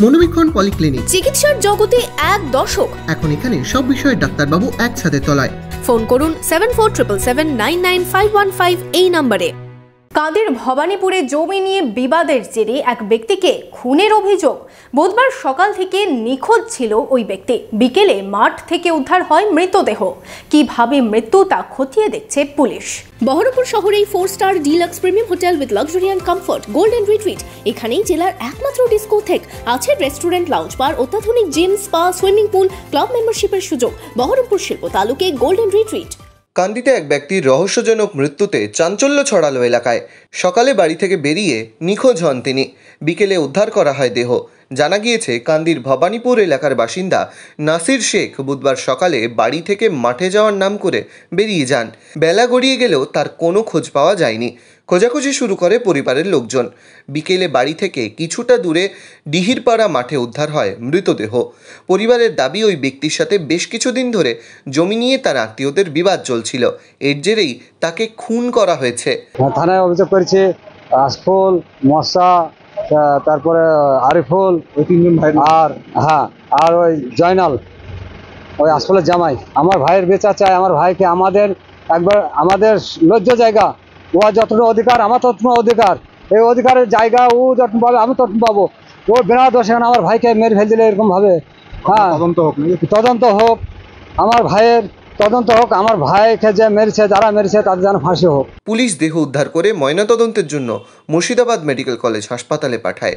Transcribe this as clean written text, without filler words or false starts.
মনোবীক্ষণ polyclinic, চিকিৎসার জগতে এক দশক। এখন এখানে সব বিষয়ে ডাক্তারবাবু একসাথে তলায়। ফোন করুন 7477999515 এই নম্বরে। কাঁদের ভবানীপুরে জমি নিয়ে বিবাদের জেরে এক ব্যক্তিকে খুনের অভিযোগ। বুধবার সকাল থেকে নিখোঁজ ছিল ওই ব্যক্তি। বিকেলে মাঠ থেকে উদ্ধার হয় মৃতদেহ। কিভাবে মৃত্যু তা খতিয়ে দেখছে পুলিশ। বহরমপুর শহরেই 4 star deluxe premium hotel with luxury and comfort golden retreat. এখানেই জেলার একমাত্র ডিস্কোথেক, আছে রেস্টুরেন্ট, লাউঞ্জ বার, অত্যাধুনিক gym, spa, swimming pool, club মেম্বারশিপের সুযোগ। বহরমপুর শিল্প তালুকে গোল্ডেন রিট্রিট। কান্দিতে এক ব্যক্তির রহস্যজনক মৃত্যুতে চাঞ্চল্য ছড়ালো এলাকায়। সকালে বাড়ি থেকে বেরিয়ে নিখোঁজ হন তিনি। বিকেলে উদ্ধার করা হয় দেহ। জানা গিয়েছে, কান্দির ভবানীপুর এলাকার বাসিন্দা নাসির শেখ বুধবার সকালে বাড়ি থেকে মাঠে যাওয়ার নাম করে বেরিয়ে যান। বেলা গড়িয়ে গেলেও তার কোনো খোঁজ পাওয়া যায়নি। খোঁজাখুঁজি শুরু করে পরিবারের লোকজন। বিকেলে বাড়ি থেকে কিছুটা দূরে ডিহিরপাড়া মাঠে উদ্ধার হয় মৃতদেহ। পরিবারের দাবি, ওই ব্যক্তির সাথে বেশ কিছুদিন ধরে জমি নিয়ে তার আত্মীয়দের বিবাদ চলছিল। এর জেরেই তাকে খুন করা হয়েছে। থানায় অভিযোগ করেছে আশফুল, মশা, তারপরে আরিফুল, ওই তিনজন ভাই, আর ওই জয়নাল, ওই আশফুলের জামাই। আমার ভাইয়ের বেচা চাই। আমার ভাইকে আমাদের লজ্জা জায়গা, ও যতটুকু অধিকার আমার ততটুকু অধিকার। এই অধিকারের জায়গা ও যতটুকু পাবে আমি ততটুকু পাবো। ও বিনা দোষে আমার ভাইকে মেরে ফেল দিলে এরকম ভাবে। তদন্ত হোক, আমার ভাইয়ের তদন্ত হোক। আমার ভাইকে যে মেরেছে, যারা মেরেছে তাদের যেন ফাঁসি হোক। পুলিশ দেহ উদ্ধার করে ময়নাতদন্তের জন্য মুর্শিদাবাদ মেডিকেল কলেজ হাসপাতালে পাঠায়।